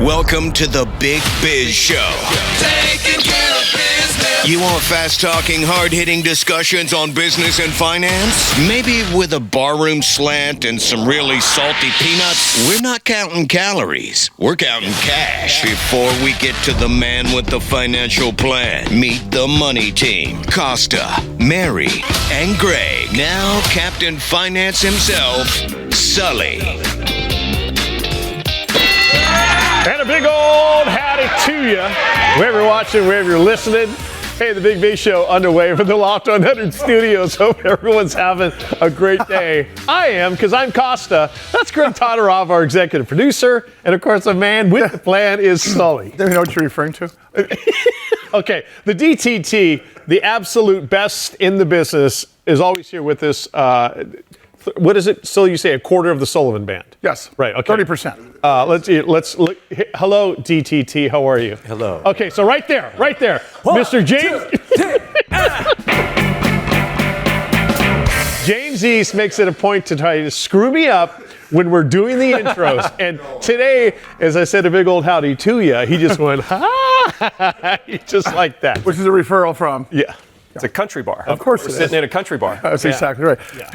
Welcome to the Big Biz Show. Taking care of business. You want fast-talking, hard-hitting discussions on business and finance? Maybe with a barroom slant and some really salty peanuts? We're not counting calories. We're counting cash. Before we get to the man with the financial plan, meet the money team. Costa, Mary, and Greg. Now Captain Finance himself, Sully. And a big old howdy to you, wherever you're watching, wherever you're listening. Hey, the Big Biz Show underway from the Loft 100 studios. Hope everyone's having a great day. I am, because I'm Costa. That's Greg Todorov, our executive producer. And, of course, the man with the plan is Sully. Do you know what you're referring to? Okay, the DTT, the absolute best in the business, is always here with us. What is it, Sully, you say, a quarter of the Sullivan Band? Yes. Right, okay. 30%. Let's look. Hello, DTT. How are you? Hello. Okay, so right there, Mr. James. James East makes it a point to try to screw me up when we're doing the intros. And today, as I said a big old howdy to you, he just went, just like that. Which is a referral from? Yeah. It's a country bar. Of course We're it sitting is. in a country bar. That's exactly right. Yeah.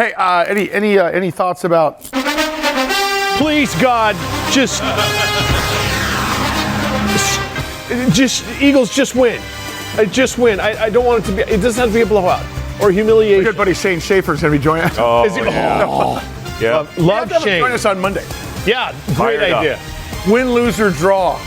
Hey, any thoughts about? Please, God, just Eagles just win. Just win. I don't want it to be. It doesn't have to be a blowout or humiliation. Good buddy Shane Schaefer's going to be joining us. Oh, Is he- yeah. Love Shane. Join us on Monday. Yeah, great Fired up. idea. Win, lose, or draw.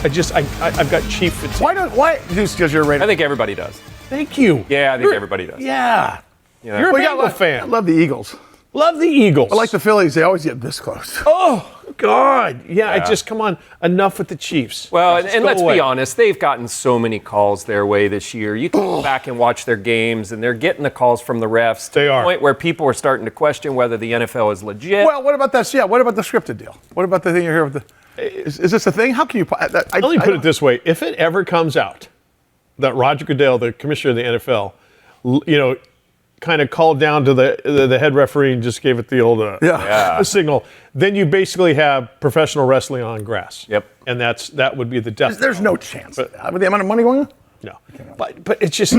I've got Chief fatigue. Why? Just because you're a Raider. I think everybody does. Thank you. Yeah, I think everybody does. Yeah. You know? You're a Well, Bengal I fan. love the Eagles. Love the Eagles. I like the Phillies. They always get this close. Oh, God. Yeah, I just, come on. Enough with the Chiefs. Well, Just and go let's away. be honest, they've gotten so many calls their way this year. You can go back and watch their games, and they're getting the calls from the refs to They the are. point where people are starting to question whether the NFL is legit. Well, what about that? Yeah, what about the scripted deal? What about the thing you're here with the? Is this a thing? How can you? Let me put it this way. If it ever comes out that Roger Goodell, the commissioner of the NFL, kind of called down to the head referee and just gave it the old signal, then you basically have professional wrestling on grass. Yep. And that would be the death. There's no chance. With the amount of money going on. No. But it's just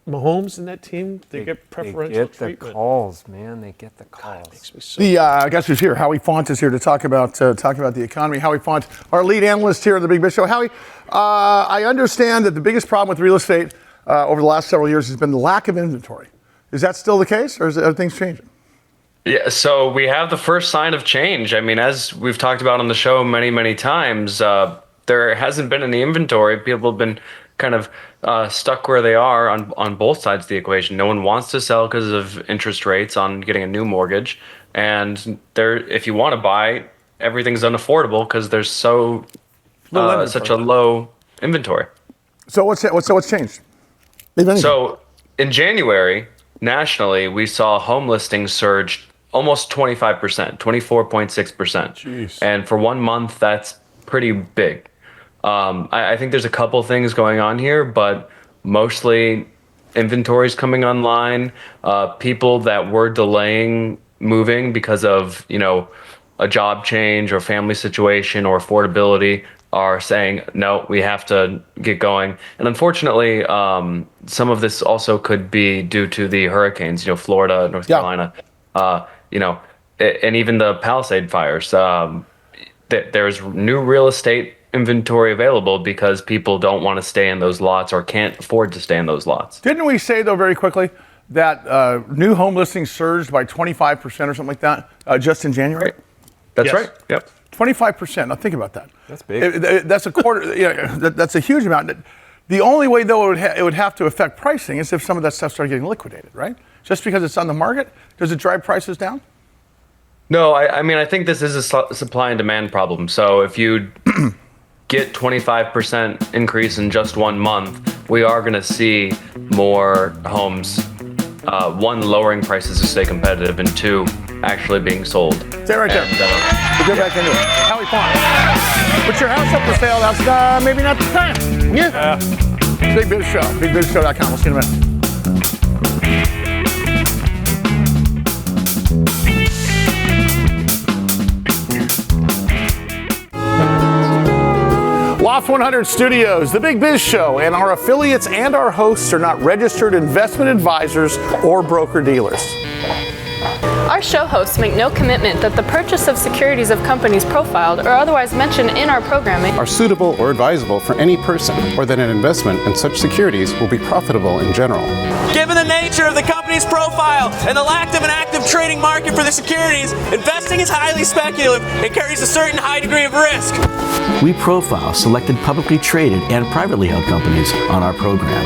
Mahomes and that team, they get preferential They get the treatment. calls, man. They get the calls. Guess who's here? Howie Font is here to talk about the economy. Howie Font, our lead analyst here at the Big Biz Show. Howie, I understand that the biggest problem with real estate over the last several years has been the lack of inventory. Is that still the case, or are things changing? Yeah, so we have the first sign of change. I mean, as we've talked about on the show many, many times, there hasn't been any inventory. People have been kind of stuck where they are on both sides of the equation. No one wants to sell because of interest rates on getting a new mortgage, and if you want to buy, everything's unaffordable because there's such a low inventory. So what's changed? So in January, nationally, we saw home listings surge almost 25%, 24.6%. And for 1 month, that's pretty big. I think there's a couple things going on here, but mostly inventories coming online, people that were delaying moving because of, a job change or family situation or affordability are saying, no, we have to get going. And unfortunately, some of this also could be due to the hurricanes, Florida, North Carolina, and even the Palisade fires. There's new real estate inventory available because people don't want to stay in those lots or can't afford to stay in those lots. Didn't we say, though, very quickly, that new home listings surged by 25% or something like that just in January? That's right. Yep. 25%. Now think about that. That's big. That's a quarter. That's a huge amount. The only way, though, it would have to affect pricing is if some of that stuff started getting liquidated, right? Just because it's on the market, does it drive prices down? No, I mean, I think this is a supply and demand problem. So if you get 25% increase in just 1 month, we are going to see more homes, one, lowering prices to stay competitive, and two, actually being sold. Stay right there. We'll get back into it. Howie Font. Put your house up for sale. That's maybe not the time. Yeah. Big Biz Show. BigBizShow.com. We'll see you in a minute. Loft 100 Studios, The Big Biz Show, and our affiliates and our hosts are not registered investment advisors or broker-dealers. Our show hosts make no commitment that the purchase of securities of companies profiled or otherwise mentioned in our programming are suitable or advisable for any person, or that an investment in such securities will be profitable in general. Given the nature of the company's profile and the lack of an active trading market for the securities, investing is highly speculative and carries a certain high degree of risk. We profile selected publicly traded and privately held companies on our program.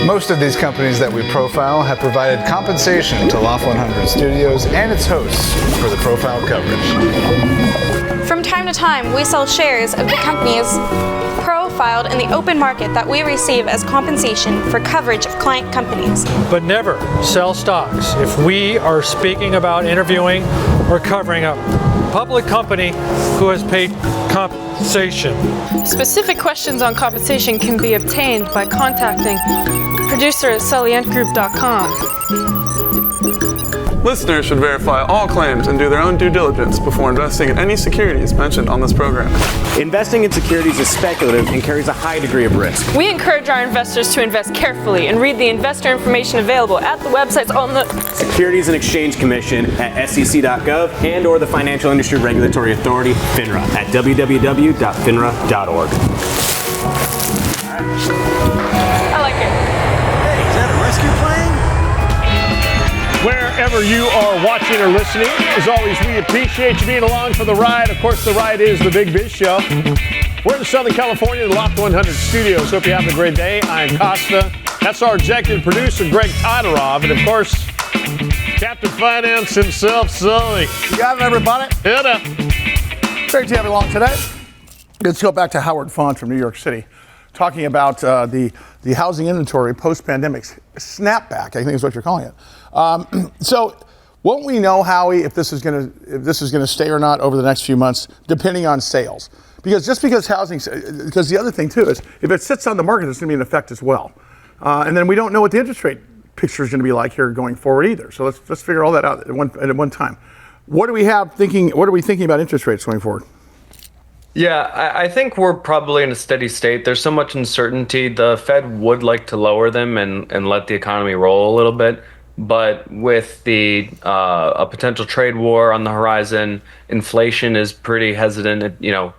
Most of these companies that we profile have provided compensation to Loft 100 Studios and its hosts for the profile coverage. From time to time, we sell shares of the companies profiled in the open market that we receive as compensation for coverage of client companies. But never sell stocks if we are speaking about interviewing or covering a public company who has paid compensation. Specific questions on compensation can be obtained by contacting producer at sullyandgroup.com. Listeners should verify all claims and do their own due diligence before investing in any securities mentioned on this program. Investing in securities is speculative and carries a high degree of risk. We encourage our investors to invest carefully and read the investor information available at the websites on the Securities and Exchange Commission at sec.gov and or the Financial Industry Regulatory Authority, FINRA, at www.finra.org. I like it. Hey, is that a rescue plane? Wherever you are watching or listening, as always, we appreciate you being along for the ride. Of course, the ride is the Big Biz Show. We're in Southern California, the Loft 100 Studios. Hope you're having a great day. I'm Costa. That's our executive producer, Greg Todorov. And, of course, Captain Finance himself, Sully. You got it, everybody. Hit up. Great to have you along today. Let's go back to Howard Font from New York City, talking about the housing inventory post-pandemic snapback, I think is what you're calling it. So won't we know, Howie, if this is going to stay or not over the next few months, depending on sales? Because because the other thing too is if it sits on the market, there's going to be an effect as well. And then we don't know what the interest rate picture is going to be like here going forward either. So let's figure all that out at one time. What are we thinking about interest rates going forward? Yeah, I think we're probably in a steady state. There's so much uncertainty. The Fed would like to lower them and let the economy roll a little bit. But with a potential trade war on the horizon, inflation is pretty hesidant. It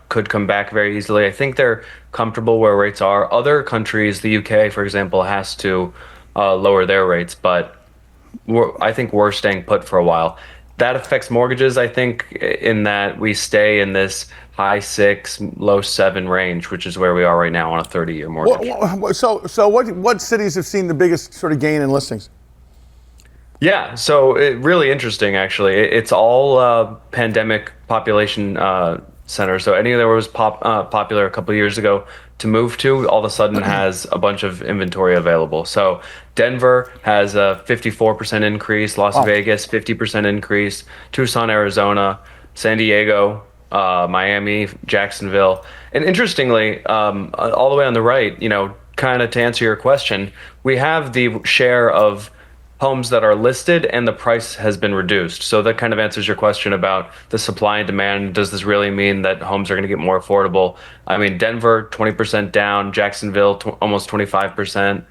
could come back very easily. I think they're comfortable where rates are. Other countries, the UK, for example, has to lower their rates. But I think we're staying put for a while. That affects mortgages, I think, in that we stay in this high 6, low 7 range, which is where we are right now on a 30-year mortgage. So what cities have seen the biggest sort of gain in listings? Yeah, so really interesting, actually. It's all pandemic population centers. So any that was popular a couple of years ago to move to, all of a sudden has a bunch of inventory available. So Denver has a 54% increase, Las Vegas 50% increase, Tucson, Arizona, San Diego, Miami, Jacksonville. And interestingly, all the way on the right, kind of to answer your question, we have the share of homes that are listed and the price has been reduced. So that kind of answers your question about the supply and demand. Does this really mean that homes are going to get more affordable? I mean, Denver, 20% down, Jacksonville, almost 25%,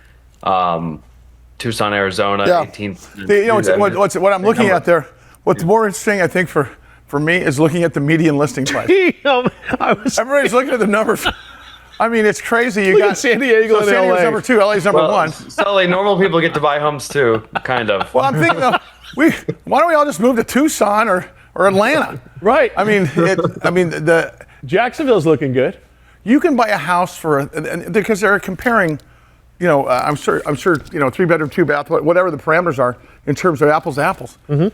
Tucson, Arizona, 18%. What I'm looking at there, what's more interesting, I think, for me is looking at the median listing price. Everybody's looking at the numbers. I mean, it's crazy. You got San Diego and San Diego's LA. number 2, LA's number 1. Sully, normal people get to buy homes too, kind of. Well, I'm thinking, why don't we all just move to Tucson or Atlanta? Right. I mean, the Jacksonville's looking good. You can buy a house because they're comparing, I'm sure, 3-bedroom, 2-bath, whatever the parameters are in terms of apples to apples. Mm-hmm.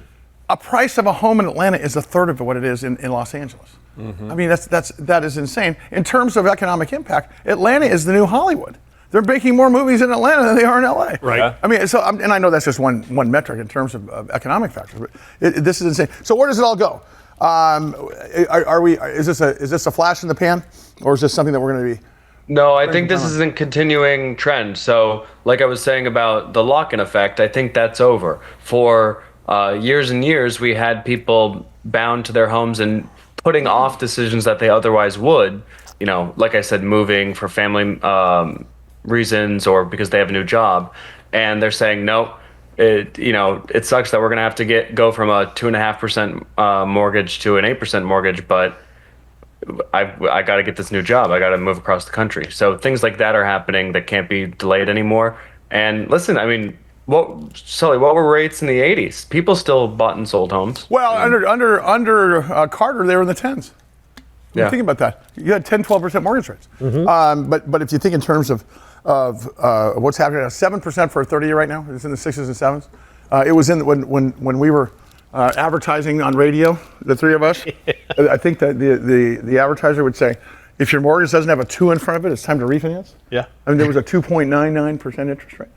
A price of a home in Atlanta is a third of what it is in Los Angeles. Mm-hmm. I mean, that is insane. In terms of economic impact, Atlanta is the new Hollywood. They're making more movies in Atlanta than they are in LA. Right. Yeah. I mean, and I know that's just one metric in terms of economic factors, but this is insane. So where does it all go? Is this a flash in the pan, or is this something that we're going to be? No, I think this is a continuing trend. So, like I was saying about the lock-in effect, I think that's over. For years and years, we had people bound to their homes and putting off decisions that they otherwise would like I said, moving for family reasons or because they have a new job, and they're saying no. It sucks that we're gonna have to go from a 2.5% mortgage to an 8% mortgage, but I got to get this new job. I got to move across the country. So things like that are happening that can't be delayed anymore. And listen, I mean, Sully, what were rates in the 80s? People still bought and sold homes. Well, under Carter, they were in the 10s. Yeah. Think about that. You had 10, 12% mortgage rates. But if you think in terms of what's happening now, 7% for a 30-year right now. It's in the 6s and 7s. It was in when we were advertising on radio, the three of us. I think that the advertiser would say, if your mortgage doesn't have a 2 in front of it, it's time to refinance. Yeah. I mean, there was a 2.99% interest rate.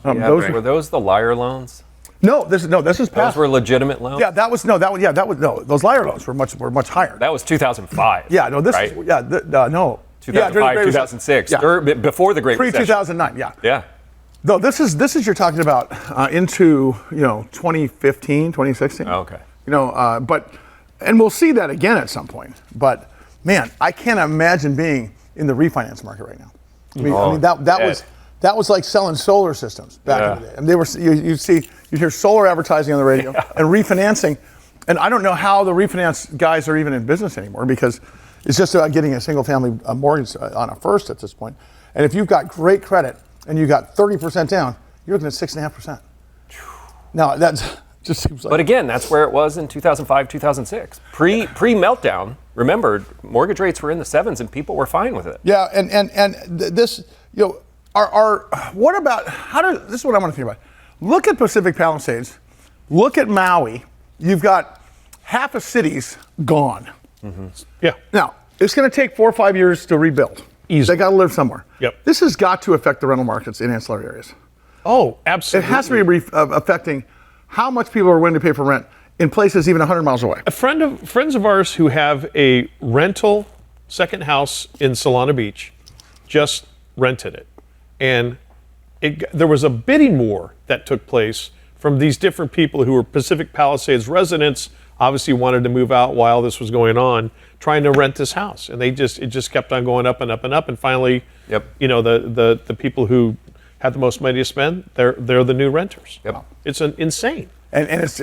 Were those the liar loans? No, this is past. Those were legitimate loans. Yeah, that was no. Those liar loans were much higher. That was 2005. Yeah, no, this right? is no. 2005, 2006, before the Great Recession. Pre-2009, yeah. Yeah. No, this is you're talking about into 2015, 2016. Oh, okay. And we'll see that again at some point. But man, I can't imagine being in the refinance market right now. I mean that was like selling solar systems back in the day. And they were you'd hear solar advertising on the radio and refinancing. And I don't know how the refinance guys are even in business anymore because it's just about getting a single family mortgage on a first at this point. And if you've got great credit and you got 30% down, you're looking at 6.5%. Now that just seems like. But again, that's where it was in 2005, 2006. Pre meltdown. Remember, mortgage rates were in the 7s and people were fine with it. Yeah, and this what about this is what I want to think about. Look at Pacific Palisades. Look at Maui. You've got half of cities gone. Mm-hmm. Yeah. Now it's going to take 4 or 5 years to rebuild. Easily. They got to live somewhere. Yep. This has got to affect the rental markets in ancillary areas. Oh, absolutely. It has to be affecting how much people are willing to pay for rent in places even 100 miles away. Friends of ours who have a rental second house in Solana Beach just rented it. And there was a bidding war that took place from these different people who were Pacific Palisades residents, obviously wanted to move out while this was going on, trying to rent this house. And it just kept on going up and up and up. And finally, the people who had the most money to spend, they're the new renters. Yep. It's insane. And it's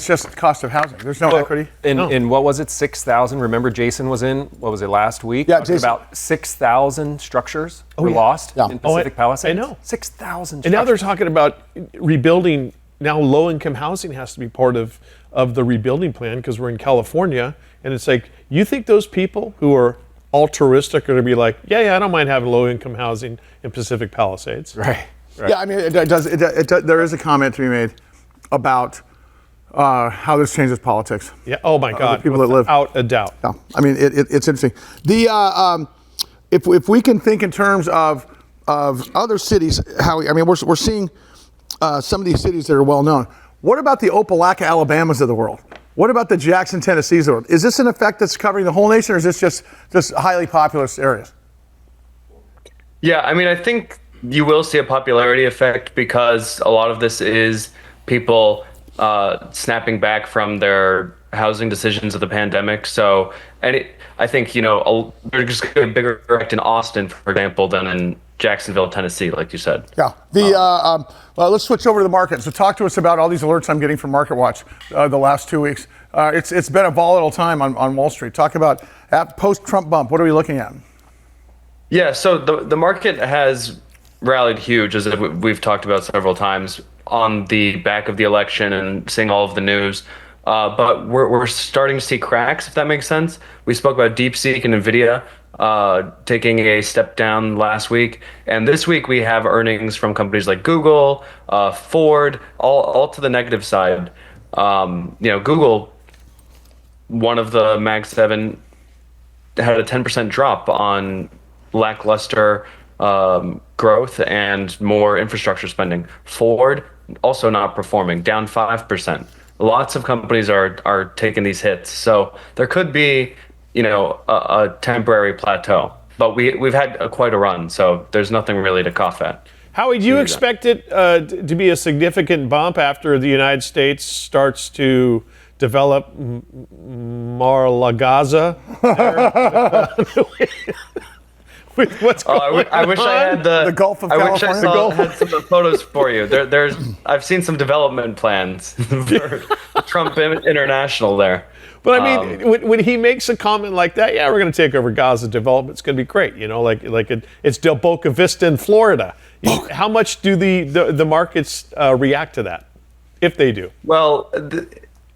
just cost of housing. There's no equity. And what was it? 6,000. Remember, Jason was in. What was it last week? Yeah, Jason. About 6,000 structures were lost in Pacific Palisades. I know. 6,000. And now they're talking about rebuilding. Now low-income housing has to be part of the rebuilding plan because we're in California, and it's like you think those people who are altruistic are going to be like, yeah, I don't mind having low-income housing in Pacific Palisades. Right. Yeah, I mean, there is a comment to be made about how this changes politics. Yeah. Oh my God. The people that live without a doubt. Yeah. I mean, it's interesting. If we can think in terms of other cities, we're seeing some of these cities that are well known. What about the Opelika, Alabamas of the world? What about the Jackson, Tennessees of the world? Is this an effect that's covering the whole nation, or is this just highly populous areas? Yeah, I mean, I think you will see a popularity effect because a lot of this is people snapping back from their housing decisions of the pandemic. So, I think, they're just going to be a bigger effect in Austin, for example, than in Jacksonville, Tennessee, like you said. Yeah. Let's switch over to the market. So talk to us about all these alerts I'm getting from MarketWatch the last 2 weeks. It's been a volatile time on Wall Street. Talk about post-Trump bump. What are we looking at? Yeah, so the market has rallied huge, as we've talked about several times, on the back of the election and seeing all of the news. But we're starting to see cracks, if that makes sense. We spoke about DeepSeek and NVIDIA taking a step down last week. And this week we have earnings from companies like Google, Ford, all to the negative side. Google, one of the Mag 7, had a 10% drop on lackluster growth and more infrastructure spending. Ford also not performing, down 5%. Lots of companies are taking these hits. So there could be, a temporary plateau. But we've had quite a run, so there's nothing really to cough at. Howie, do you expect it to be a significant bump after the United States starts to develop Mar-a-Lago? with what's going I wish I had the Gulf of California. Wish I had some of the photos for you. I've seen some development plans for Trump International there. But I mean, when he makes a comment like that, yeah, we're going to take over Gaza. Development's going to be great. You know, it's Del Boca Vista in Florida. How much do the markets react to that, if they do? Well,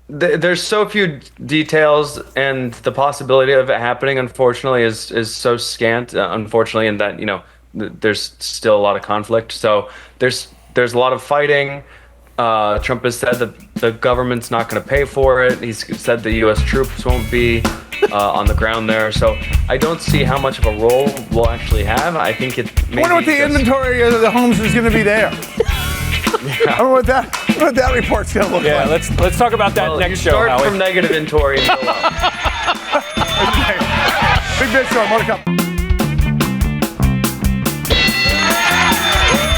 there's so few details, and the possibility of it happening, unfortunately, is so scant. Unfortunately, in that there's still a lot of conflict. So there's a lot of fighting. Trump has said that the government's not going to pay for it. He's said the U.S. troops won't be on the ground there. So I don't see how much of a role we'll actually have. I think it. I wonder what the inventory of the homes is going to be there. I don't know what that report's going to look like. Yeah, let's talk about that next show, Start Howie. from negative inventory and go up. Okay. Big Biz Show, more to come.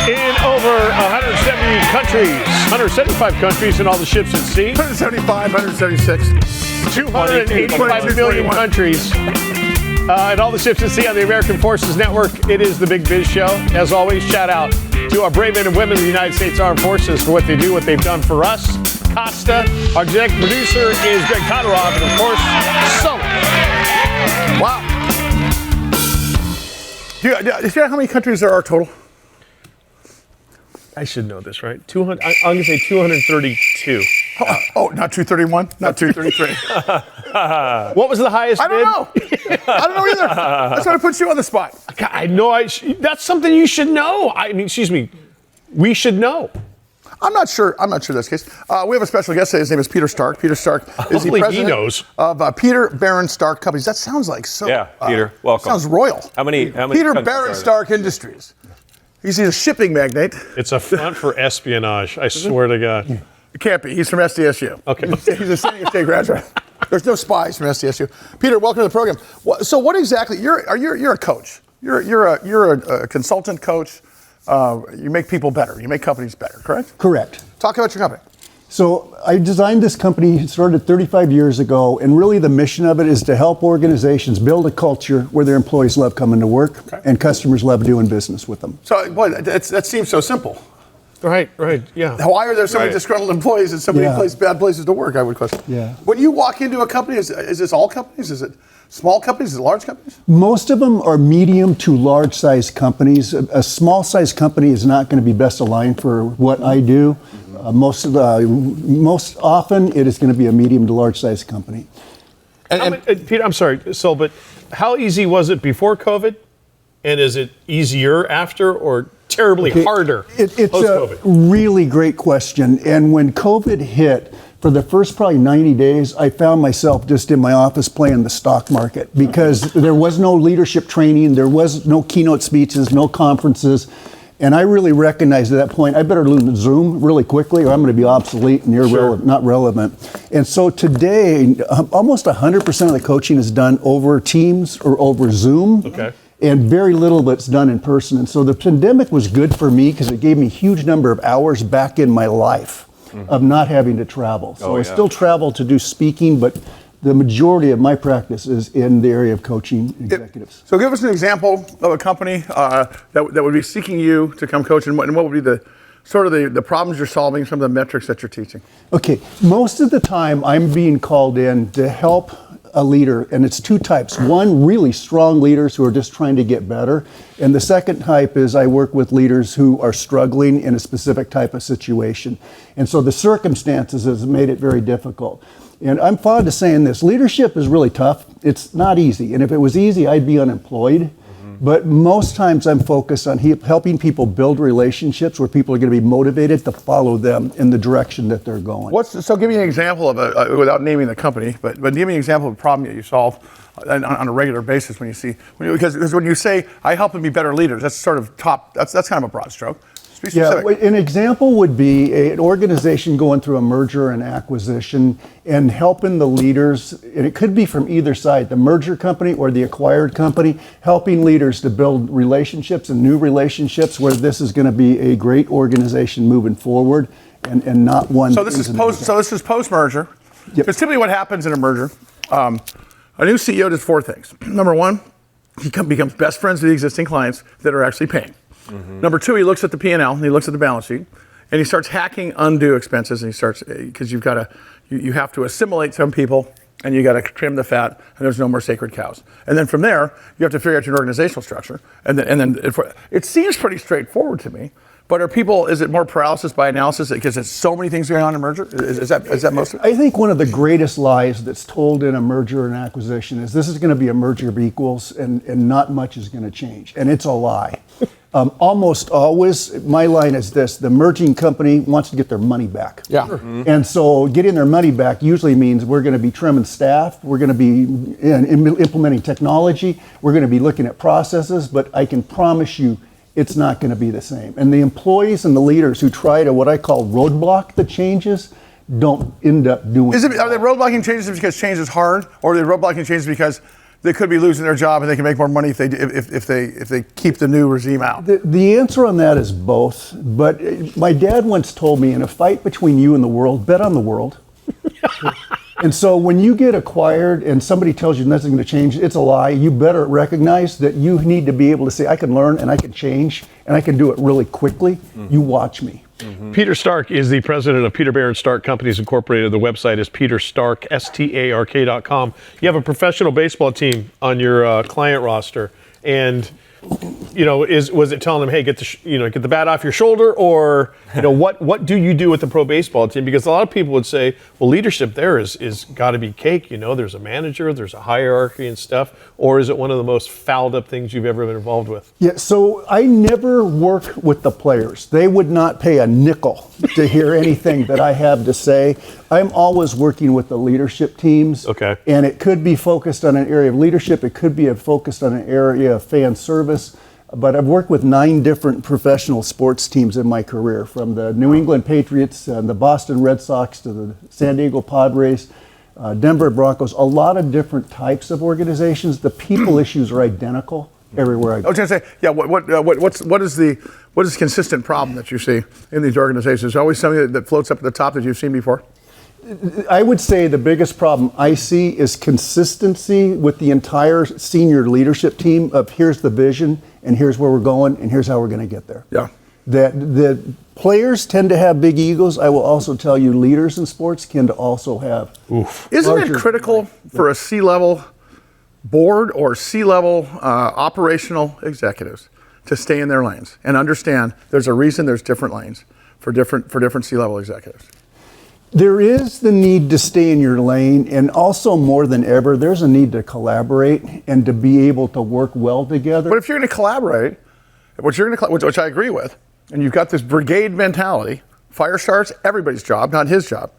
In over 170 countries, 175 countries in all the ships at sea. 175, 176. 285 million countries. And all the ships at sea on the American Forces Network. It is the Big Biz Show. As always, shout out to our brave men and women of the United States Armed Forces for what they do, what they've done for us. Costa, our executive producer is Greg Conrad, and of course, Sully. Wow. Do you know how many countries there are total? I should know this, right? 200. I'm going to say 232. Oh, not 231, not 233. What was the highest I don't bid? know. I don't know either. That's why I put you on the spot. I know. That's something you should know. I mean, excuse me. We should know. I'm not sure that's the case. We have a special guest today. His name is Peter Stark. Peter Stark is the president of Peter Barron Stark Companies. That sounds like so. Yeah, Peter, welcome. Sounds royal. How many Peter Barron Stark Industries. He's a shipping magnate. It's a front for espionage. I swear to God. It can't be. He's from SDSU. Okay. He's a San Diego State graduate. There's no spies from SDSU. Peter, welcome to the program. So, what exactly? You're a coach. You're a consultant coach. You make people better. You make companies better. Correct? Correct. Talk about your company. So I designed this company, started 35 years ago, and really the mission of it is to help organizations build a culture where their employees love coming to work and customers love doing business with them. So, boy, that seems so simple. Right, yeah. Why are there so many disgruntled employees and so many bad places to work, I would question. Yeah. When you walk into a company, is this all companies? Is it small companies? Is it large companies? Most of them are medium to large size companies. A small size company is not going to be best aligned for what I do. Most often it is going to be a medium to large size company. Peter, I'm sorry, but how easy was it before COVID? And is it easier after or terribly harder It's post-COVID? a really great question. And when COVID hit, for the first probably 90 days, I found myself just in my office playing the stock market because there was no leadership training, there was no keynote speeches, no conferences. And I really recognized at that point, I better learn Zoom really quickly or I'm going to be obsolete and not relevant. And so today, almost 100% of the coaching is done over Teams or over Zoom. Okay. And very little of it's done in person. And so the pandemic was good for me because it gave me a huge number of hours back in my life of not having to travel. So I still travel to do speaking, but the majority of my practice is in the area of coaching executives. So give us an example of a company that would be seeking you to come coach, and what would be the problems you're solving, some of the metrics that you're teaching. Okay, most of the time I'm being called in to help a leader, and it's two types. One, really strong leaders who are just trying to get better, and the second type is I work with leaders who are struggling in a specific type of situation. And so the circumstances has made it very difficult. And I'm fond of saying this, leadership is really tough. It's not easy, and if it was easy, I'd be unemployed. But most times I'm focused on helping people build relationships where people are going to be motivated to follow them in the direction that they're going. So give me an example of without naming the company, but give me an example of a problem that you solve on a regular basis because when you say I help them be better leaders, that's sort of that's kind of a broad stroke. Yeah, an example would be an organization going through a merger and acquisition and helping the leaders, and it could be from either side, the merger company or the acquired company, helping leaders to build relationships and new relationships where this is going to be a great organization moving forward and not one. So this is post-merger. Because typically what happens in a merger, a new CEO does four things. Number one, he becomes best friends with the existing clients that are actually paying. Number two, he looks at the P&L and he looks at the balance sheet, and he starts hacking undue expenses, and he starts, because you have to assimilate some people, and you got to trim the fat, and there's no more sacred cows. And then from there, you have to figure out your organizational structure, and then it seems pretty straightforward to me. But is it more paralysis by analysis because there's so many things going on in a merger? Is that most of it? I think one of the greatest lies that's told in a merger and acquisition is this is going to be a merger of equals and not much is going to change. And it's a lie. Almost always, my line is this: the merging company wants to get their money back. Yeah. And so getting their money back usually means we're going to be trimming staff, we're going to be implementing technology, we're going to be looking at processes, but I can promise you, it's not going to be the same. And the employees and the leaders who try to, what I call, roadblock the changes, don't end up doing it. Are they roadblocking changes because change is hard, or are they roadblocking changes because they could be losing their job and they can make more money if they keep the new regime out? The answer on that is both. But my dad once told me, in a fight between you and the world, bet on the world. And so when you get acquired and somebody tells you nothing's going to change, it's a lie. You better recognize that you need to be able to say, I can learn and I can change and I can do it really quickly. You watch me. Peter Stark is the president of Peter Barron Stark Companies Incorporated. The website is peterstark, STARK.com. You have a professional baseball team on your client roster, and was it telling them, hey, get the bat off your shoulder, or what do you do with the pro baseball team? Because a lot of people would say, well, leadership there is got to be cake. There's a manager, there's a hierarchy and stuff, or is it one of the most fouled up things you've ever been involved with? Yeah, so I never work with the players. They would not pay a nickel to hear anything that I have to say. I'm always working with the leadership teams. Okay. And it could be focused on an area of leadership. It could be focused on an area of fan service. But I've worked with 9 different professional sports teams in my career, from the New England Patriots and the Boston Red Sox to the San Diego Padres, Denver Broncos, a lot of different types of organizations. The people issues are identical everywhere I go. I was going to say, yeah. What is the consistent problem that you see in these organizations? Is there always something that floats up at the top that you've seen before? I would say the biggest problem I see is consistency with the entire senior leadership team of here's the vision and here's where we're going and here's how we're going to get there. Yeah. That the players tend to have big egos. I will also tell you leaders in sports can also have. Isn't it critical for a C-level board or C-level operational executives to stay in their lanes and understand there's a reason there's different lanes for different C-level executives? There is the need to stay in your lane, and also more than ever, there's a need to collaborate and to be able to work well together. But if you're going to collaborate, which I agree with, and you've got this brigade mentality, fire starts everybody's job, not his job.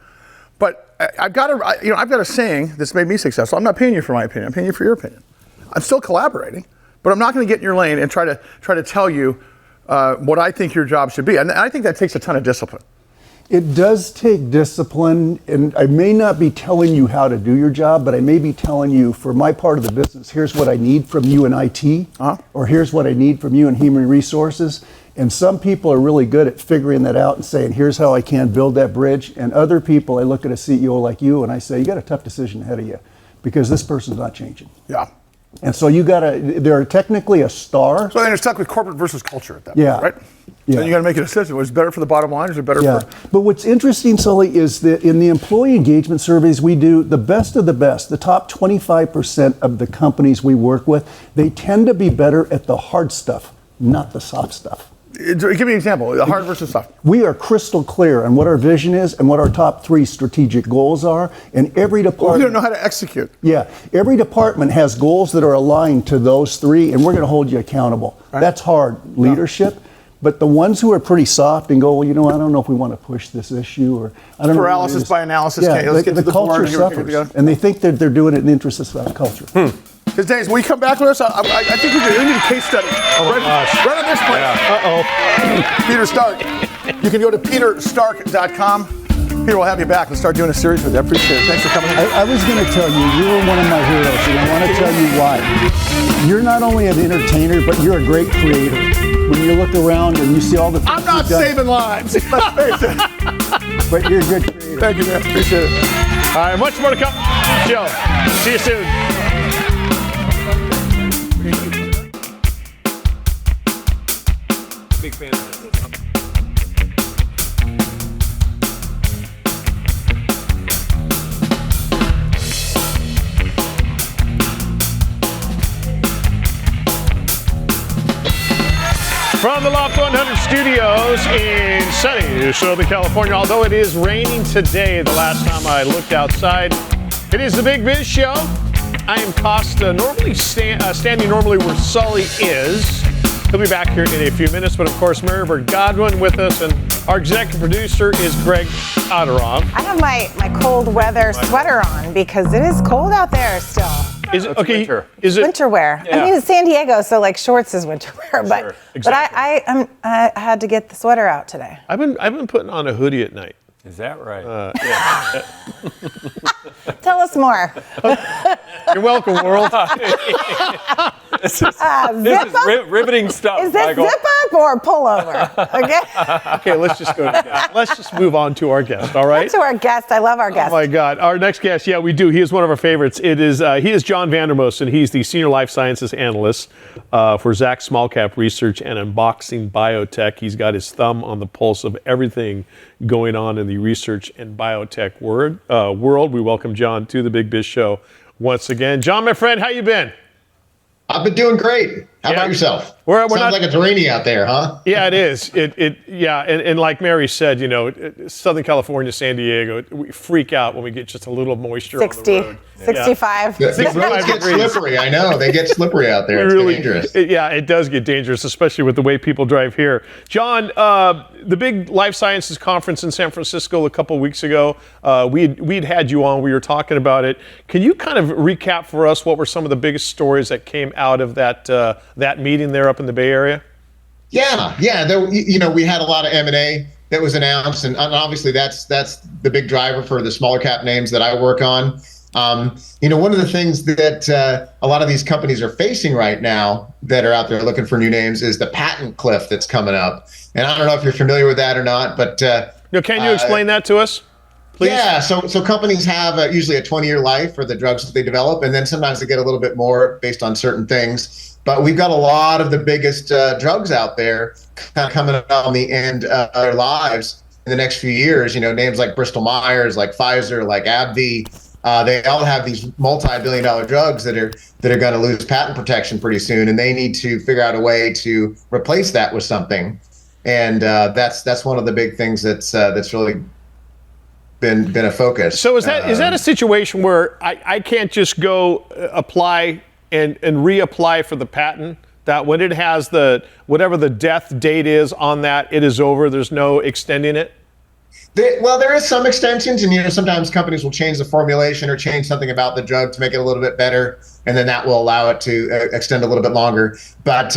But I've got a saying that's made me successful. I'm not paying you for my opinion. I'm paying you for your opinion. I'm still collaborating, but I'm not going to get in your lane and try to tell you what I think your job should be. And I think that takes a ton of discipline. It does take discipline, and I may not be telling you how to do your job, but I may be telling you, for my part of the business, here's what I need from you in IT, or here's what I need from you in human resources. And some people are really good at figuring that out and saying, here's how I can build that bridge. And other people, I look at a CEO like you and I say, you got a tough decision ahead of you because this person's not changing. Yeah. And so they're technically a star. So then you're stuck with corporate versus culture at that point, right? Yeah. Then you got to make a decision. Was it better for the bottom line or is it better for... But what's interesting, Sully, is that in the employee engagement surveys we do, the best of the best, the top 25% of the companies we work with, they tend to be better at the hard stuff, not the soft stuff. Give me an example, the hard versus soft. We are crystal clear on what our vision is and what our top 3 strategic goals are. And every department... we don't know how to execute. Yeah. Every department has goals that are aligned to those 3, and we're going to hold you accountable. Right. That's hard leadership. But the ones who are pretty soft and go, well, I don't know if we want to push this issue, or I don't know. Paralysis by analysis. Yeah, let's get to the culture suffers, and they think that they're doing it in the interest of culture. Because Dave, when you come back with us, I think we need a case study. Right on this place. Yeah. Peter Stark. You can go to peterstark.com. Peter, we'll have you back. Let's start doing a series with you. I appreciate it. Thanks for coming in. I was going to tell you, you were one of my heroes, and I want to tell you why. You're not only an entertainer, but you're a great creator. When you look around and you see all the things I'm not saving lives. Let's face it. But you're a good creator. Thank you, man. Appreciate it. All right, much more to come. Joe, see you soon. big fan of this. From the Loft 100 studios in sunny Southern California, although it is raining today, the last time I looked outside, it is the Big Biz Show. I am Costa, normally standing normally where Sully is. He'll be back here in a few minutes, but of course, Maribert Godwin with us, and our executive producer is Greg Otteroff. I have my cold weather sweater on because it is cold out there still. Is it okay? Winter. Is it winter wear? Yeah. I mean, it's San Diego, so like shorts is winter wear, but Sure, exactly. but I had to get the sweater out today. I've been putting on a hoodie at night. Is that right? Yeah. Tell us more. You're welcome, world. This is Zip up? riveting stuff. Is this Michael. zip up or pullover? Okay. Okay, let's just go to guest. Let's just move on to our guest, all right? To our guest. I love our guest. Oh my God. Our next guest, yeah, we do. He is one of our favorites. He is John Vandermosten. He's the Senior Life Sciences Analyst for Zacks Small Cap Research and Unboxing Biotech. He's got his thumb on the pulse of everything going on in the research and biotech world. We welcome John to the Big Biz Show once again. John, my friend, how you been? I've been doing great. How about yourself? We're Sounds like it's rainy out there, huh? Yeah, it is. And like Mary said, Southern California, San Diego, we freak out when we get just a little moisture 60, on the road. 65. The roads get slippery. I know. They get slippery out there. It's dangerous. It does get dangerous, especially with the way people drive here. John, the big life sciences conference in San Francisco a couple weeks ago, we'd had you on. We were talking about it. Can you kind of recap for us what were some of the biggest stories that came out of that meeting there up in the Bay Area? Yeah. There, we had a lot of M&A that was announced, and obviously that's the big driver for the smaller cap names that I work on. One of the things that a lot of these companies are facing right now that are out there looking for new names is the patent cliff that's coming up. And I don't know if you're familiar with that or not, but can you explain that to us, please? Yeah, so companies have usually a 20-year life for the drugs that they develop, and then sometimes they get a little bit more based on certain things. But we've got a lot of the biggest drugs out there kind of coming up on the end of their lives in the next few years. Names like Bristol Myers, like Pfizer, like AbbVie. They all have these multi-billion-dollar drugs that are going to lose patent protection pretty soon, and they need to figure out a way to replace that with something. And that's one of the big things that's really been a focus. So is that a situation where I can't just go apply and reapply for the patent, that when it has whatever the death date is on that, it is over, there's no extending it? There is some extensions, and sometimes companies will change the formulation or change something about the drug to make it a little bit better, and then that will allow it to extend a little bit longer. But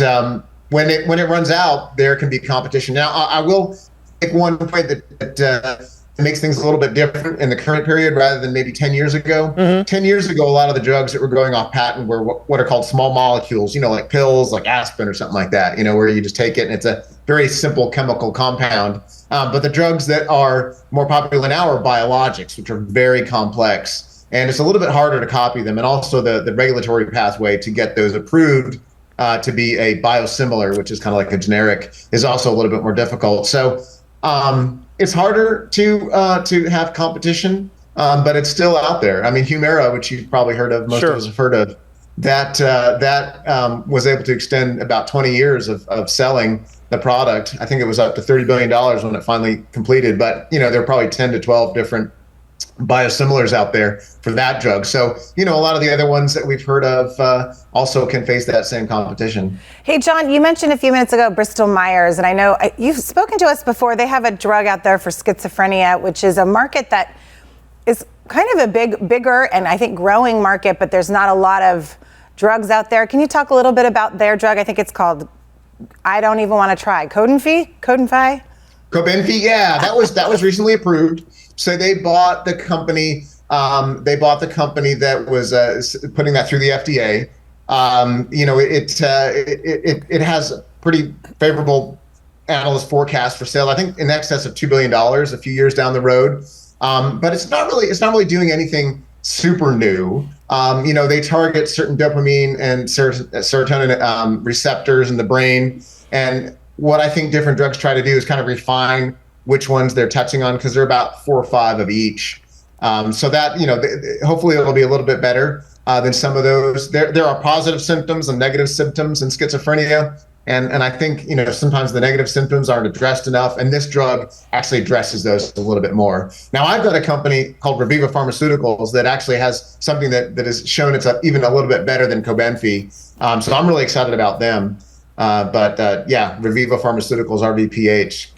when it runs out, there can be competition. Now, I will make one point that makes things a little bit different in the current period rather than maybe 10 years ago. Mm-hmm. 10 years ago, a lot of the drugs that were going off patent were what are called small molecules, like pills, like aspirin or something like that, where you just take it and it's a very simple chemical compound. But the drugs that are more popular now are biologics, which are very complex. And it's a little bit harder to copy them. And also the regulatory pathway to get those approved to be a biosimilar, which is kind of like a generic, is also a little bit more difficult. So it's harder to have competition, but it's still out there. I mean, Humira, which you've probably heard of, most of us have heard of, that was able to extend about 20 years of selling the product. I think it was up to $30 billion when it finally completed. But, there are probably 10 to 12 different biosimilars out there for that drug. So, a lot of the other ones that we've heard of also can face that same competition. Hey, John, you mentioned a few minutes ago Bristol Myers, and I know you've spoken to us before. They have a drug out there for schizophrenia, which is a market that is kind of a bigger and I think growing market, but there's not a lot of drugs out there. Can you talk a little bit about their drug? I think it's called, I don't even want to try, Cobenfy? Cobenfy, yeah, that was recently approved. So they bought the company. That was putting that through the FDA. It has a pretty favorable analyst forecast for sale. I think in excess of $2 billion a few years down the road. But it's not really doing anything super new. They target certain dopamine and serotonin receptors in the brain, and what I think different drugs try to do is kind of refine which ones they're touching on, because they're about 4 or 5 of each. So that, hopefully it'll be a little bit better than some of those. There are positive symptoms and negative symptoms in schizophrenia. And I think, sometimes the negative symptoms aren't addressed enough, and this drug actually addresses those a little bit more. Now, I've got a company called Reviva Pharmaceuticals that actually has something that has shown it's even a little bit better than Cobenfy. So I'm really excited about them. But Reviva Pharmaceuticals, RVPH,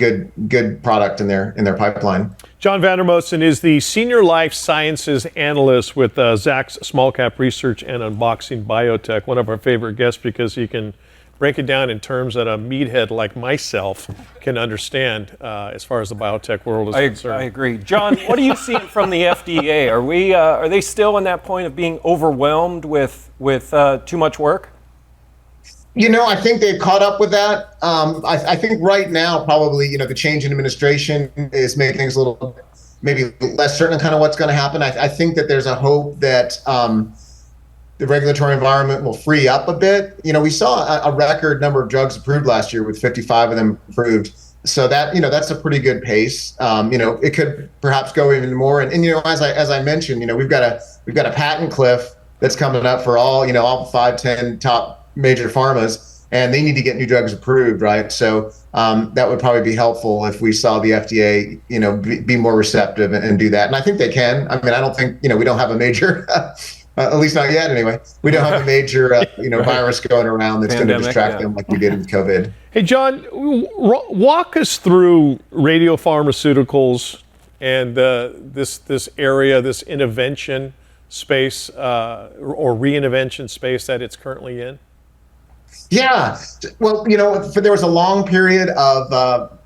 good product in their pipeline. John Vandermosten is the Senior Life Sciences Analyst with Zacks Small Cap Research and Unboxing Biotech, one of our favorite guests because he can break it down in terms that a meathead like myself can understand as far as the biotech world is concerned. I agree. John, what are you seeing from the FDA? Are they still in that point of being overwhelmed with too much work? I think they've caught up with that. I think right now, probably, the change in administration is making things a little maybe less certain kind of what's going to happen. I think that there's a hope that the regulatory environment will free up a bit. We saw a record number of drugs approved last year with 55 of them approved. So that, that's a pretty good pace. It could perhaps go even more. And as I mentioned, we've got a patent cliff that's coming up for all 5, 10 top major pharmas, and they need to get new drugs approved, right? So that would probably be helpful if we saw the FDA, be more receptive and do that. And I think they can. I mean, I don't think, we don't have a major, at least not yet anyway. We don't have a major, virus going around that's going to distract them like we did with COVID. Hey, John, walk us through radiopharmaceuticals and this area, this intervention space or reintervention space that it's currently in. Yeah, well, there was a long period of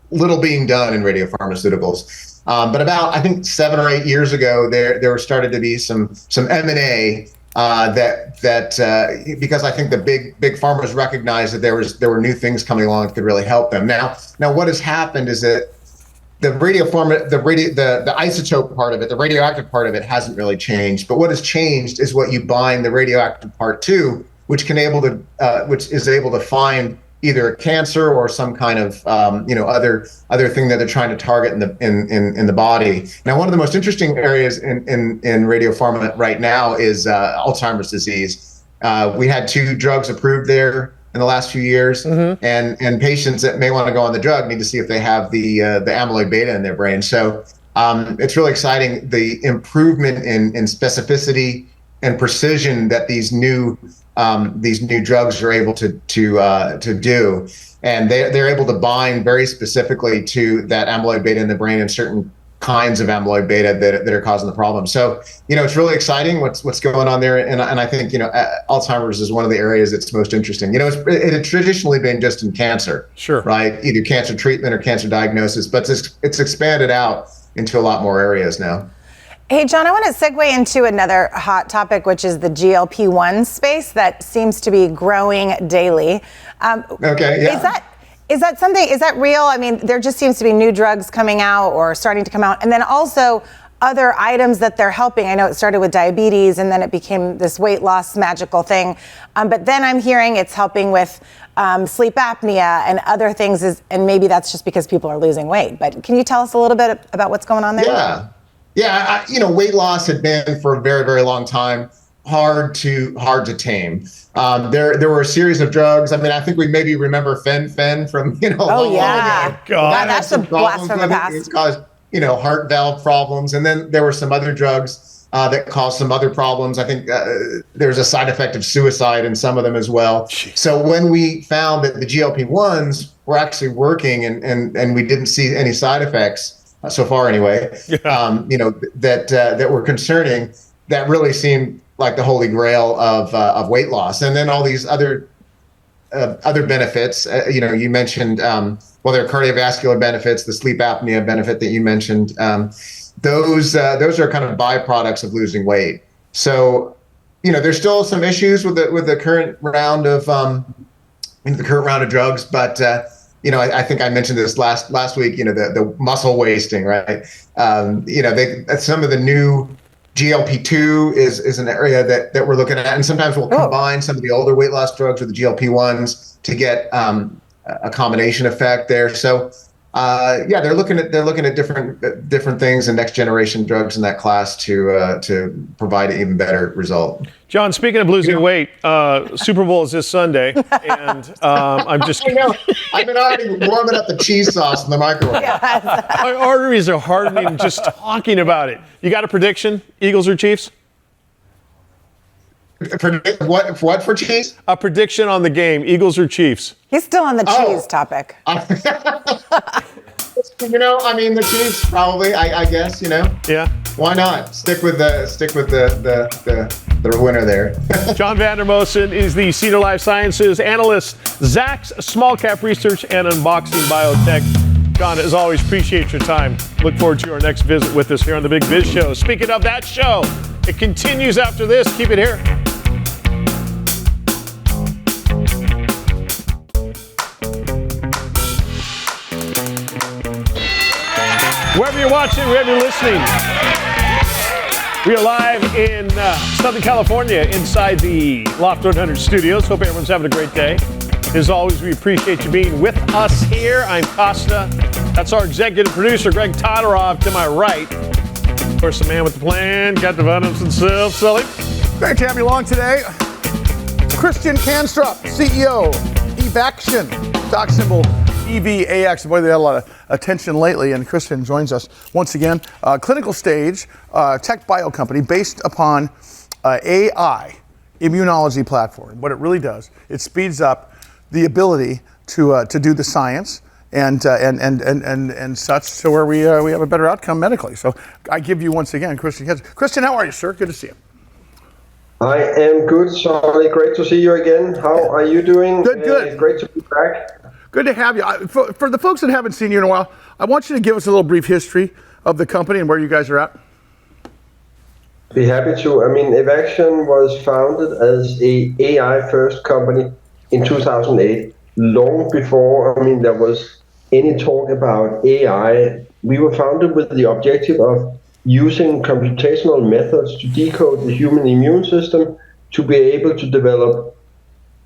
little being done in radiopharmaceuticals, but about I think 7 or 8 years ago, there started to be some M&A that because I think the big pharmas recognized that there were new things coming along that could really help them. Now what has happened is that the isotope part of it, the radioactive part of it, hasn't really changed. But what has changed is what you bind the radioactive part to, which is able to find either a cancer or some kind of other thing that they're trying to target in the body. Now, one of the most interesting areas in radiopharma right now is Alzheimer's disease. We had 2 drugs approved there in the last few years, and patients that may want to go on the drug need to see if they have the amyloid beta in their brain. So it's really exciting, the improvement in specificity and precision that these new drugs are able to do, and they're able to bind very specifically to that amyloid beta in the brain and certain kinds of amyloid beta that are causing the problem. So it's really exciting what's going on there, and I think Alzheimer's is one of the areas that's most interesting. It had traditionally been just in cancer, sure, right? Either cancer treatment or cancer diagnosis, but it's expanded out into a lot more areas now. Hey, John, I want to segue into another hot topic, which is the GLP-1 space that seems to be growing daily. Okay, yeah. Is that real? I mean, there just seems to be new drugs coming out or starting to come out, and then also other items that they're helping. I know it started with diabetes, and then it became this weight loss magical thing. But then I'm hearing it's helping with sleep apnea and other things, and maybe that's just because people are losing weight. But can you tell us a little bit about what's going on there? Yeah, weight loss had been for a very, very long time hard to tame. There were a series of drugs. I mean, I think we maybe remember fen from Oh yeah, God, that's a blast from the past. It caused heart valve problems, and then there were some other drugs that caused some other problems. I think there's a side effect of suicide in some of them as well. So when we found that the GLP-1s were actually working and we didn't see any side effects so far anyway, that were concerning, that really seemed like the holy grail of weight loss. And then all these other benefits, you mentioned, there are cardiovascular benefits, the sleep apnea benefit that you mentioned. Those are kind of byproducts of losing weight. So, there's still some issues with the current round of drugs, but I think I mentioned this last week. The muscle wasting, right? Some of the new GLP-2 is an area that we're looking at, and sometimes we'll combine some of the older weight loss drugs with the GLP-1s to get a combination effect there. So they're looking at different things and next generation drugs in that class to provide an even better result. John, speaking of losing weight, Super Bowl is this Sunday, and I'm just. I know. I've been already warming up the cheese sauce in the microwave. My arteries are hardening just talking about it. You got a prediction? Eagles or Chiefs? What for cheese? A prediction on the game, Eagles or Chiefs? He's still on the cheese topic. The Chiefs probably. I guess. Yeah. Why not stick with the winner there? John Vandermosten is the Senior Life Sciences Analyst, Zacks Small Cap Research and Unboxing Biotech. John, as always, appreciate your time. Look forward to your next visit with us here on the Big Biz Show. Speaking of that show, it continues after this. Keep it here. Wherever you're watching, wherever you're listening, we are live in Southern California inside the Loft 100 studios. Hope everyone's having a great day. As always, we appreciate you being with us here. I'm Costa. That's our executive producer, Greg Todorov, to my right. Of course, the man with the plan, Captain Vandermosten himself, Sully. Great to have you along today. Christian Kanstrup, CEO, Evaxion, stock symbol EVAX. Boy, they had a lot of attention lately, and Christian joins us once again. Clinical stage tech bio company based upon AI, Immunology platform. What it really does, it speeds up the ability to do the science and such to where we have a better outcome medically. So I give you once again, Christian. Christian, how are you, sir? Good to see you. I am good, Sully. Great to see you again. How are you doing? Good. Great to be back. Good to have you. For the folks that haven't seen you in a while, I want you to give us a little brief history of the company and where you guys are at. Be happy to. Evaxion was founded as a AI-first company in 2008. Long before, there was any talk about AI. We were founded with the objective of using computational methods to decode the human immune system to be able to develop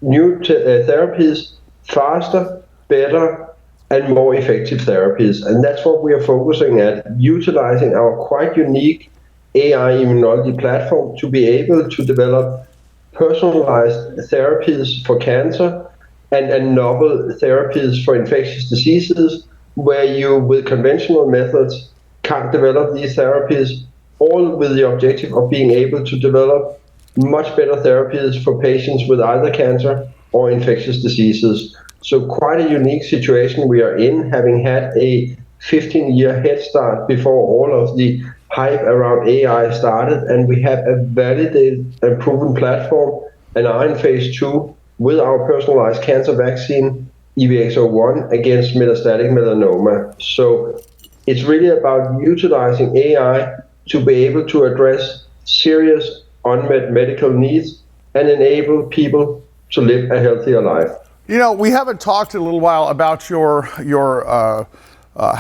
new therapies faster, better, and more effective therapies. And that's what we are focusing at, utilizing our quite unique AI immunology platform to be able to develop personalized therapies for cancer and novel therapies for infectious diseases, where you, with conventional methods, can't develop these therapies, all with the objective of being able to develop much better therapies for patients with either cancer or infectious diseases. So quite a unique situation we are in, having had a 15-year head start before all of the hype around AI started, and we have a validated and proven platform and are in phase 2 with our personalized cancer vaccine, EVX-01, against metastatic melanoma. So it's really about utilizing AI to be able to address serious unmet medical needs and enable people to live a healthier life. We haven't talked in a little while about your how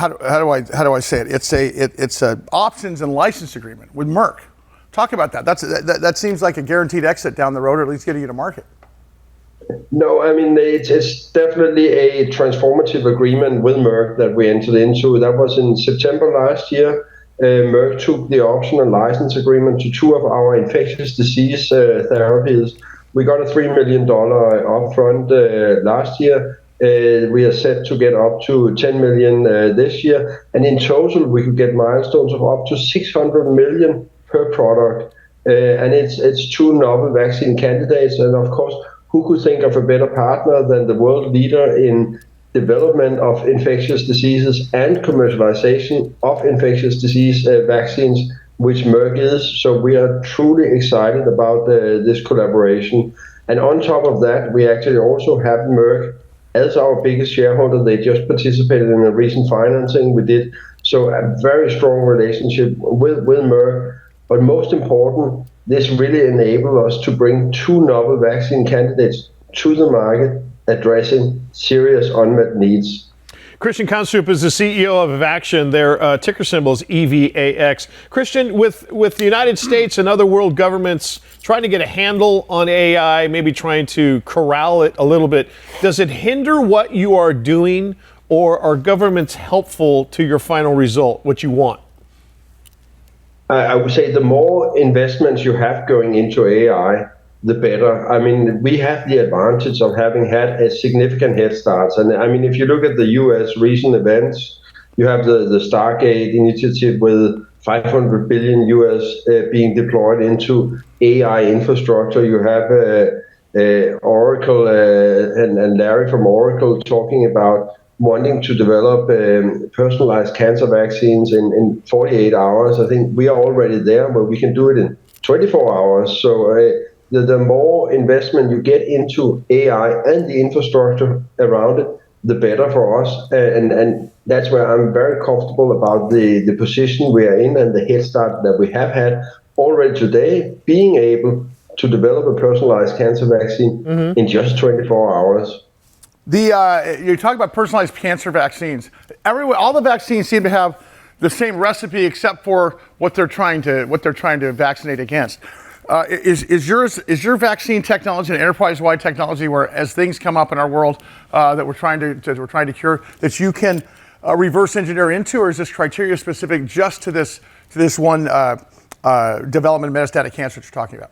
do I say it? It's a options and license agreement with Merck. Talk about that. That seems like a guaranteed exit down the road, or at least getting you to market. No, it's definitely a transformative agreement with Merck that we entered into. That was in September last year. Merck took the option and license agreement to 2 of our infectious disease therapies. We got a $3 million upfront last year. We are set to get up to $10 million this year. And in total, we could get milestones of up to $600 million per product. And it's 2 novel vaccine candidates. And of course, who could think of a better partner than the world leader in development of infectious diseases and commercialization of infectious disease vaccines, which Merck is. So we are truly excited about this collaboration. And on top of that, we actually also have Merck as our biggest shareholder. They just participated in a recent financing we did. So a very strong relationship with Merck. But most important, this really enabled us to bring 2 novel vaccine candidates to the market addressing serious unmet needs. Christian Kanstrup is the CEO of Evaxion. Their ticker symbol is EVAX. Christian, with the United States and other world governments trying to get a handle on AI, maybe trying to corral it a little bit, does it hinder what you are doing, or are governments helpful to your final result, what you want? I would say the more investments you have going into AI, the better. I mean, we have the advantage of having had a significant head start. And I mean, if you look at the US recent events, you have the Stargate initiative with 500 billion US being deployed into AI infrastructure. You have Oracle and Larry from Oracle talking about wanting to develop personalized cancer vaccines in 48 hours. I think we are already there, but we can do it in 24 hours. So the more investment you get into AI and the infrastructure around it, the better for us. And that's where I'm very comfortable about the position we are in and the head start that we have had already today, being able to develop a personalized cancer vaccine in just 24 hours. You talk about personalized cancer vaccines. All the vaccines seem to have the same recipe, except for what they're trying to vaccinate against. Is your vaccine technology an enterprise-wide technology where, as things come up in our world that we're trying to cure, that you can reverse engineer into, or is this criteria specific just to this one development of metastatic cancer that you're talking about?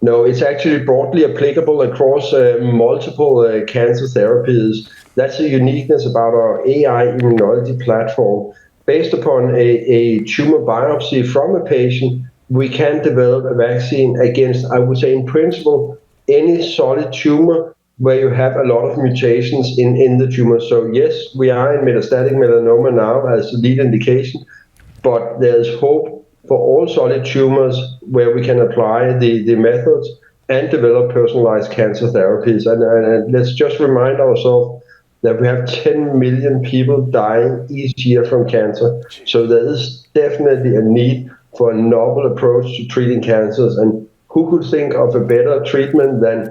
No, it's actually broadly applicable across multiple cancer therapies. That's the uniqueness about our AI immunology platform. Based upon a tumor biopsy from a patient, we can develop a vaccine against, I would say in principle, any solid tumor where you have a lot of mutations in the tumor. So yes, we are in metastatic melanoma now as the lead indication, but there's hope for all solid tumors where we can apply the methods and develop personalized cancer therapies. And let's just remind ourselves that we have 10 million people dying each year from cancer. So there is definitely a need for a novel approach to treating cancers. And who could think of a better treatment than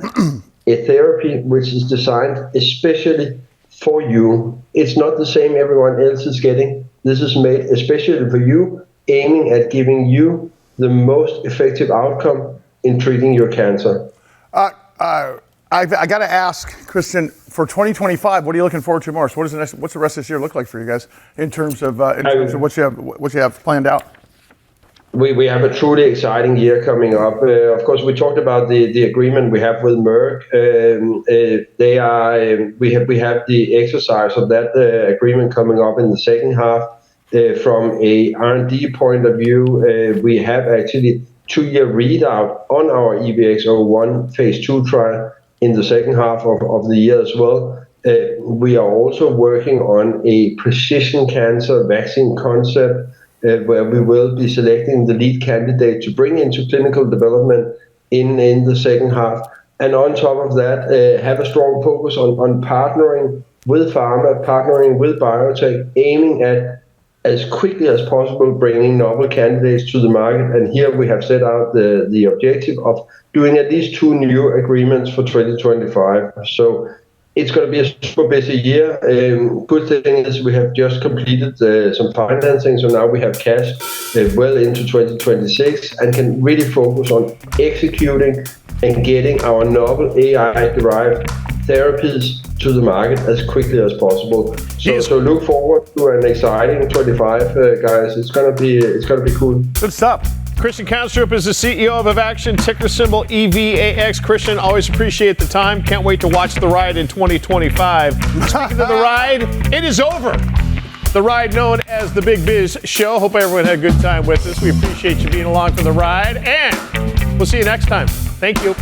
a therapy which is designed especially for you? It's not the same everyone else is getting. This is made especially for you, aiming at giving you the most effective outcome in treating your cancer. I got to ask, Christian, for 2025, what are you looking forward to most? What's the rest of this year look like for you guys in terms of what you have planned out? We have a truly exciting year coming up. Of course, we talked about the agreement we have with Merck. We have the exercise of that agreement coming up in the second half. From a R&D point of view, we have actually 2-year readout on our EVX-01 phase 2 trial in the second half of the year as well. We are also working on a precision cancer vaccine concept where we will be selecting the lead candidate to bring into clinical development in the second half. And on top of that, have a strong focus on partnering with pharma, partnering with biotech, aiming at as quickly as possible bringing novel candidates to the market. And here we have set out the objective of doing at least 2 new agreements for 2025. So it's going to be a super busy year. Good thing is we have just completed some financing, so now we have cash well into 2026 and can really focus on executing and getting our novel AI-derived therapies to the market as quickly as possible. So look forward to an exciting 25, guys. It's gonna be cool. Good stuff. Christian Kanstrup is the CEO of Evaxion, ticker symbol EVAX. Christian, always appreciate the time. Can't wait to watch the ride in 2025. Speaking of the ride, it is over. The ride known as the Big Biz Show. Hope everyone had a good time with us. We appreciate you being along for the ride, and we'll see you next time. Thank you.